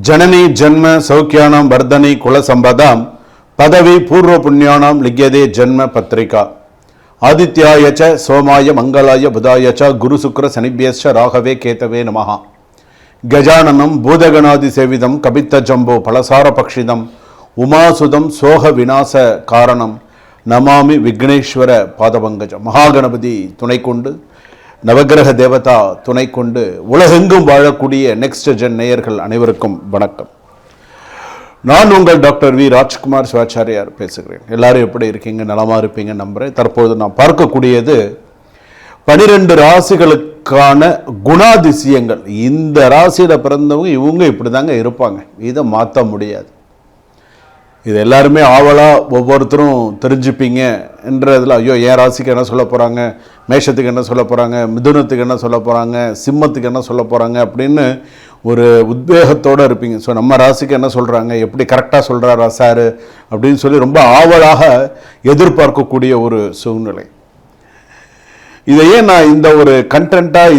जननी जन्म सौख्यानां वर्धनी कुल संपदां पदवी पूर्व पुण्यानां लिख्यते जन्म पत्रिका आदित्याय च सोमाय मंगलाय बुधाय च गुरु शुक्र शनिभ्यश्च राघवे केतवे नमः गजाननं भूतगणादि सेवितं कपित्त जम्बो फलसार पक्षिदं उमासुदं सोह विनाश कारणं नमामि विघ्नेश्वर पादपंकज महागणपति துணை கொண்டு நவகிரக தேவதா துணை கொண்டு உலகெங்கும் வாழக்கூடிய நெக்ஸ்ட் ஜென் நேயர்கள் அனைவருக்கும் வணக்கம். நான் உங்கள் டாக்டர் வி ராஜ்குமார் சிவாச்சாரியார் பேசுகிறேன். எல்லாரும் எப்படி இருக்கீங்க? நலமா இருப்பீங்க நம்புறேன். தற்போது நான் பார்க்கக்கூடியது 12 ராசிகளுக்கான குணாதிசயங்கள். இந்த ராசியில் பிறந்தவங்க இவங்க இப்படி தாங்க இருப்பாங்க, இதை மாற்ற முடியாது. இது எல்லாருமே ஆவலாக ஒவ்வொருத்தரும் தெரிஞ்சுப்பீங்க என்றதில், ஐயோ என் ராசிக்கு என்ன சொல்ல போகிறாங்க, மேஷத்துக்கு என்ன சொல்ல போகிறாங்க, மிதுனத்துக்கு என்ன சொல்ல போகிறாங்க, சிம்மத்துக்கு என்ன சொல்ல போகிறாங்க அப்படின்னு ஒரு உத்வேகத்தோடு இருப்பீங்க. ஸோ நம்ம ராசிக்கு என்ன சொல்கிறாங்க, எப்படி கரெக்டாக சொல்கிறாரா சார் அப்படின்னு சொல்லி ரொம்ப ஆவலாக எதிர்பார்க்கக்கூடிய ஒரு சூழ்நிலை. இதையே நான் இந்த ஒரு கண்டென்ட்டாக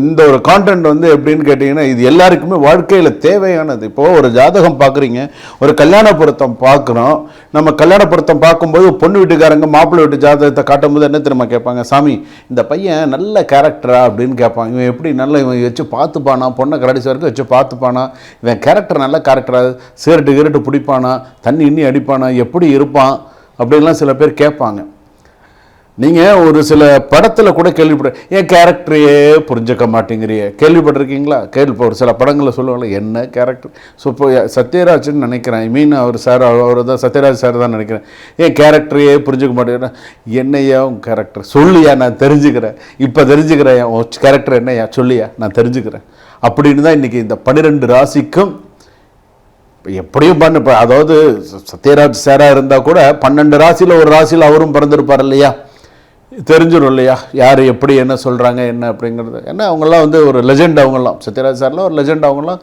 இந்த ஒரு கான்டென்ட் வந்து எப்படின்னு கேட்டிங்கன்னா, இது எல்லாருக்குமே வாழ்க்கையில் தேவையானது. இப்போது ஒரு ஜாதகம் பார்க்குறீங்க, ஒரு கல்யாண பொருத்தம் பார்க்குறோம். நம்ம கல்யாண பொருத்தம் பார்க்கும்போது பொண்ணு வீட்டுக்காரங்க மாப்பிள்ளை வீட்டு ஜாதகத்தை காட்டும்போது என்ன தெரியுமா கேட்பாங்க, சாமி இந்த பையன் நல்ல கேரக்டரா அப்படின்னு கேட்பாங்க. இவன் எப்படி இவன் வச்சு பார்த்துப்பானா, பொண்ணை கடைசி வரைக்கும் வச்சு பார்த்துப்பானா, இவன் கேரக்டர் நல்ல கேரக்டரா, சிகரெட்டு பிடிப்பானா, தண்ணி இன்னி அடிப்பானா, எப்படி இருப்பான் அப்படின்லாம் சில பேர் கேட்பாங்க. நீங்கள் ஒரு சில படத்தில் கூட என் கேரக்டரையே புரிஞ்சுக்க மாட்டேங்கிறிய கேள்விப்பட்டிருக்கீங்களா? ஒரு சில படங்களில் சொல்லுவாங்க என்ன கேரக்டர். ஸோ இப்போ சத்யராஜ்னு நினைக்கிறேன், அவர் தான் சத்யராஜ் சார் தான் நினைக்கிறேன். என் கேரக்டரையே புரிஞ்சுக்க மாட்டேங்கிறேன். என்னையா உன் கேரக்டர் சொல்லியா, நான் தெரிஞ்சுக்கிறேன், இப்போ தெரிஞ்சுக்கிறேன், உன் கேரக்டர் என்னையா சொல்லியா, நான் தெரிஞ்சுக்கிறேன் அப்படின்னு தான் இன்றைக்கி இந்த 12 ராசிக்கும் எப்படியும் அதாவது சத்யராஜ் சாராக இருந்தால் கூட 12 ராசியில் ஒரு ராசியில் அவரும் பிறந்திருப்பார் இல்லையா, தெரிஞ்சிடும் இல்லையா யார் எப்படி என்ன சொல்கிறாங்க என்ன அப்படிங்கிறது. ஏன்னா அவங்கெல்லாம் வந்து ஒரு லெஜெண்ட், அவங்கெல்லாம் சத்யராஜ் சார்லாம் ஒரு லெஜெண்ட். அவங்களாம்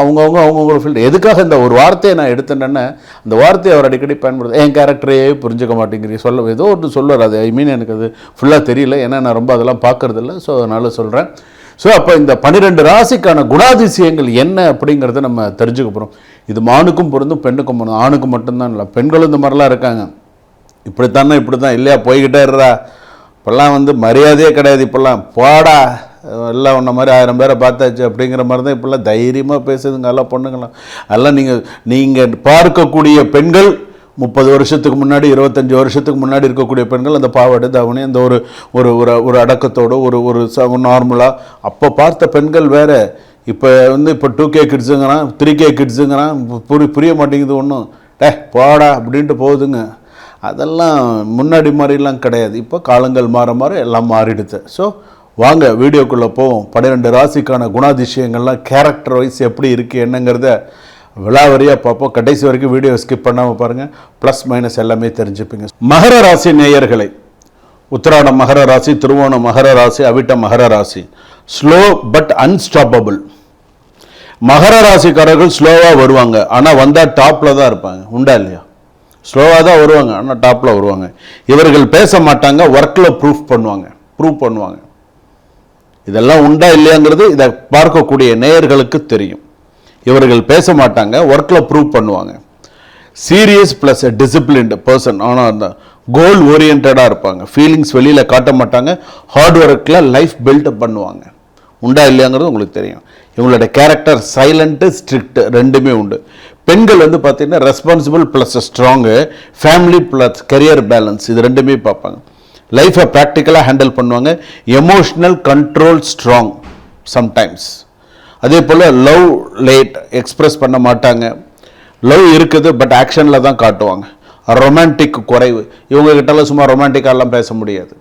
அவங்கவுங்க ஃபீல்டு. எதுக்காக இந்த ஒரு வார்த்தையை நான் எடுத்தேன்னா, அந்த வார்த்தையை அவர் அடிக்கடி பயன்படுத்த, என் கேரக்டரையே புரிஞ்சுக்க மாட்டேங்கிறீ சொல்ல ஏதோ ஒன்று சொல்லுவார். அது எனக்கு அது ஃபுல்லாக தெரியல, ஏன்னா நான் ரொம்ப அதெல்லாம் பார்க்குறதில்ல. ஸோ அதனால் சொல்கிறேன். ஸோ அப்போ இந்த 12 ராசிக்கான குணாதிசயங்கள் என்ன அப்படிங்கிறத நம்ம தெரிஞ்சுக்க போகிறோம். இது மானுக்கும் பொருந்தும் பெண்ணுக்கும் பொருந்தும். ஆணுக்கு மட்டும்தான் இல்லை, பெண்களும் இந்த மாதிரிலாம் இருக்காங்க. இப்படி தான் இல்லையா, போய்கிட்டே இருறா, இப்போல்லாம் வந்து மரியாதையே கிடையாது. இப்போல்லாம் போடா எல்லாம் உன்ன மாதிரி 1000 பேரை பார்த்தாச்சு அப்படிங்கிற மாதிரி தான் இப்போல்லாம் தைரியமாக பேசுதுங்க எல்லாம் பொண்ணுங்களாம். அதெல்லாம் நீங்கள் பார்க்கக்கூடிய பெண்கள் 30 வருஷத்துக்கு முன்னாடி 25 வருஷத்துக்கு முன்னாடி இருக்கக்கூடிய பெண்கள் அந்த பாவாடை தாவணி அந்த ஒரு அடக்கத்தோடு ஒரு நார்மலாக அப்போ பார்த்த பெண்கள் வேறு. இப்போ 2K கிட்ஸுங்கிறான், 3K கிட்ஸுங்கிறான், புரிய மாட்டேங்குது ஒன்றும். போடா அப்படின்ட்டு போகுதுங்க. அதெல்லாம் முன்னாடி மாதிரிலாம் கிடையாது. இப்போ காலங்கள் மாற எல்லாம் மாறிடுது. ஸோ வாங்க வீடியோக்குள்ளே போவோம். 12 ராசிக்கான குணாதிசயங்கள்லாம் கேரக்டர் வைஸ் எப்படி இருக்குது என்னங்கிறத விலாவரியாக பார்ப்போம். கடைசி வரைக்கும் வீடியோ ஸ்கிப் பண்ணாமல் பாருங்கள், ப்ளஸ் மைனஸ் எல்லாமே தெரிஞ்சுப்பீங்க. மகர ராசி நேயர்களை, உத்திராடம் மகர ராசி, திருவோணம் மகர ராசி, அவிட்டம் மகர ராசி. Slow but unstoppable. மகர ராசிக்காரர்கள் ஸ்லோவாக வருவாங்க, ஆனால் வந்தால் டாப்பில் தான் இருப்பாங்க. உண்டா இல்லையா? ஸ்லோவாக தான் வருவாங்க, ஆனால் டாப்பில் வருவாங்க. இவர்கள் பேச மாட்டாங்க, ஒர்க்கில் ப்ரூவ் பண்ணுவாங்க. இதெல்லாம் உண்டா இல்லையாங்கிறது இதை பார்க்கக்கூடிய நேயர்களுக்கு தெரியும். இவர்கள் பேச மாட்டாங்க, ஒர்க்கில் ப்ரூவ் பண்ணுவாங்க. சீரியஸ் ப்ளஸ் டிசிப்ளின்டு பர்சன், ஆனால் அந்த கோல் ஓரியன்டாக இருப்பாங்க. ஃபீலிங்ஸ் வெளியில் காட்ட மாட்டாங்க. ஹார்ட் ஒர்க்கில் லைஃப் பில்டப் பண்ணுவாங்க. உண்டா இல்லையாங்கிறது உங்களுக்கு தெரியும். இவங்களோட கேரக்டர் சைலண்ட்டு ஸ்ட்ரிக்ட் ரெண்டுமே உண்டு. பெண்கள் வந்து பார்த்தீங்கன்னா responsible plus strong, family plus career balance, இது ரெண்டுமே பார்ப்பாங்க. லைஃப்பை ப்ராக்டிக்கலாக ஹேண்டில் பண்ணுவாங்க. Emotional control strong sometimes. அதே போல் லவ் லேட் எக்ஸ்ப்ரெஸ் பண்ண மாட்டாங்க. லவ் இருக்குது பட் ஆக்ஷனில் தான் காட்டுவாங்க. ரொமான்டிக் குறைவு. இவங்ககிட்டலாம் சும்மா ரொமான்டிக்காலாம் பேச முடியாது.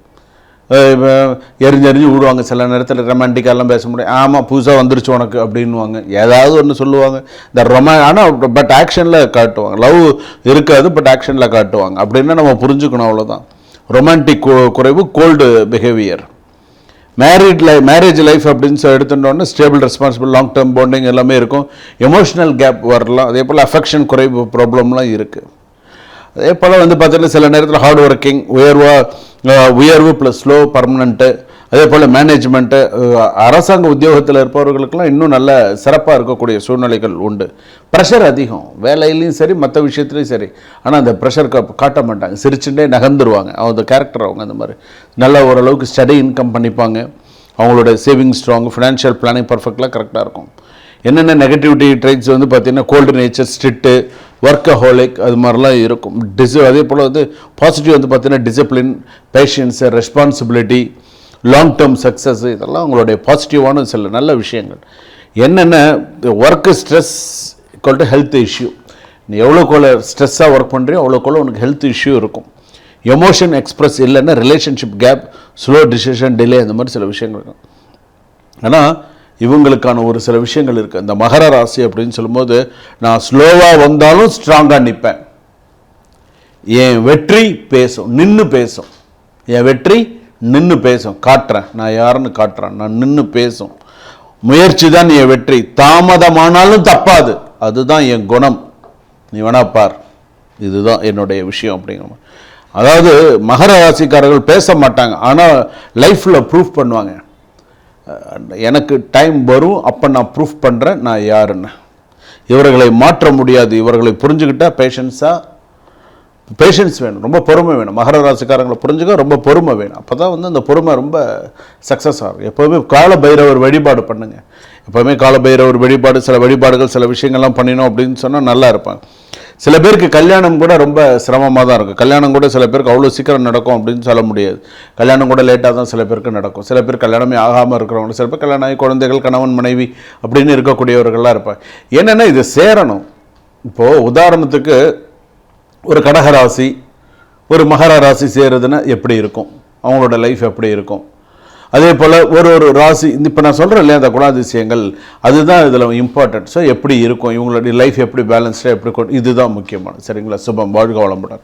எரிஞ்சு விடுவாங்க. சில நேரத்தில் ரொமான்டிக்காலாம் பேச முடியும். ஆமாம் புதுசாக வந்துருச்சு உனக்கு அப்படின்வாங்க, ஏதாவது ஒன்று சொல்லுவாங்க. இந்த ஆனால் பட் ஆக்ஷனில் காட்டுவாங்க. லவ் இருக்காது பட் ஆக்ஷனில் காட்டுவாங்க. அப்படின்னா நம்ம புரிஞ்சுக்கணும், அவ்வளோதான். ரொமான்டிக் குறைவு, கோல்டு பிஹேவியர். மேரேஜ் லைஃப் அப்படின்னு எடுத்துட்டோன்னா stable, responsible, long term bonding எல்லாமே இருக்கும். எமோஷ்னல் கேப் வரலாம். அதே போல் அஃபெக்ஷன் குறைவு ப்ராப்ளம்லாம் இருக்குது. அதே போல் வந்து பார்த்தீங்கன்னா சில நேரத்தில் ஹார்ட் ஒர்க்கிங், உயர்வு ப்ளஸ் ஸ்லோ பர்மனண்ட்டு. அதே போல் மேனேஜ்மெண்ட்டு, அரசாங்க உத்தியோகத்தில் இருப்பவர்களுக்கெல்லாம் இன்னும் நல்ல சிறப்பாக இருக்கக்கூடிய சூழ்நிலைகள் உண்டு. ப்ரெஷர் அதிகம், வேலையிலையும் சரி மற்ற விஷயத்துலையும் சரி. ஆனால் அந்த ப்ரெஷர் காட்ட மாட்டாங்க, சிரிச்சுட்டே நகர்ந்துருவாங்க. அவங்க கேரக்டர் அவங்க அந்த மாதிரி நல்ல ஓரளவுக்கு ஸ்டடி இன்கம் பண்ணிப்பாங்க. அவங்களோட சேவிங் ஸ்ட்ராங், ஃபினான்ஷியல் பிளானிங் பர்ஃபெக்டாக கரெக்டாக இருக்கும். என்னென்ன நெகட்டிவிட்டி ட்ரைட்ஸ் வந்து பார்த்திங்கன்னா கோல்டு நேச்சர், ஸ்ட்ரிக்ட்டு, ஒர்க்கஹோலிக், அது மாதிரிலாம் இருக்கும். அதே போல் வந்து பாசிட்டிவ் வந்து பார்த்திங்கன்னா discipline, patience, responsibility, long term success, இதெல்லாம் அவங்களுடைய பாசிட்டிவான சில நல்ல விஷயங்கள். என்னென்ன work stress equal to health issue. நீ எவ்வளோக்குள்ள ஸ்ட்ரெஸ்ஸாக ஒர்க் பண்ணுறியோ அவ்வளோக்குள்ள உனக்கு ஹெல்த் இஷ்யூ இருக்கும். எமோஷன் எக்ஸ்பிரஸ் இல்லைன்னா relationship gap, slow decision delay, அந்த மாதிரி சில விஷயங்கள் இருக்கும். ஆனால் இவங்களுக்கான ஒரு சில விஷயங்கள் இருக்குது. இந்த மகர ராசி அப்படின்னு சொல்லும்போது, நான் ஸ்லோவாக வந்தாலும் ஸ்ட்ராங்காக நிற்பேன். என் வெற்றி பேசும், நின்று பேசும். என் வெற்றி நின்று பேசும், காட்டுறேன் நான் யாருன்னு காட்டுறேன், நான் நின்று பேசும். முயற்சி தான் என் வெற்றி, தாமதமானாலும் தப்பாது, அதுதான் என் குணம், நீ வேணா பார், இதுதான் என்னுடைய விஷயம் அப்படிங்கிற. அதாவது மகர ராசிக்காரர்கள் பேச மாட்டாங்க, ஆனால் லைஃப்பில் ப்ரூஃப் பண்ணுவாங்க. எனக்கு டைம் வரும், அப்போ நான் ப்ரூஃப் பண்ணுறேன் நான் யாருன்னு. இவர்களை மாற்ற முடியாது. இவர்களை புரிஞ்சுக்கிட்டால் பேஷன்ஸ் வேணும், ரொம்ப பொறுமை வேணும். மகர ராசிக்காரங்களை புரிஞ்சுக்க ரொம்ப பொறுமை வேணும். அப்போ தான் வந்து அந்த பொறுமை ரொம்ப சக்ஸஸ் ஆகும். எப்போவுமே கால பைரவர் வழிபாடு பண்ணுங்கள். எப்போவுமே கால பைரவர் வழிபாடு, சில வழிபாடுகள், சில விஷயங்கள்லாம் பண்ணினோம் அப்படின்னு சொன்னால் நல்லா இருப்பாங்க. சில பேருக்கு கல்யாணம் கூட ரொம்ப சிரமமாக தான் இருக்கும். கல்யாணம் கூட சில பேருக்கு அவ்வளோ சீக்கிரம் நடக்கும் அப்படின்னு சொல்ல முடியாது. கல்யாணம் கூட லேட்டாக தான் சில பேருக்கு நடக்கும். சில பேர் கல்யாணமே ஆகாமல் இருக்கிறவங்க, சில பேர் கல்யாணம் ஆகி குழந்தைகள், கணவன் மனைவி அப்படின்னு இருக்கக்கூடியவர்கள்லாம் இருப்பாங்க. என்னென்னா இது சேரணும். இப்போது உதாரணத்துக்கு ஒரு கடகராசி ஒரு மகர ராசி சேருதுன்னா எப்படி இருக்கும், அவங்களோட லைஃப் எப்படி இருக்கும். அதே போல் ஒரு ராசி, இப்போ நான் சொல்கிறேன் இல்லையா அந்த குணாதிசயங்கள், அதுதான் இதில் இம்பார்ட்டன்ட். ஸோ எப்படி இருக்கும், இவங்களுடைய லைஃப் எப்படி பேலன்ஸ்டாக எப்படி, இதுதான் முக்கியமான. சரிங்களா? சுபம், வாழ்க வளமுடன்.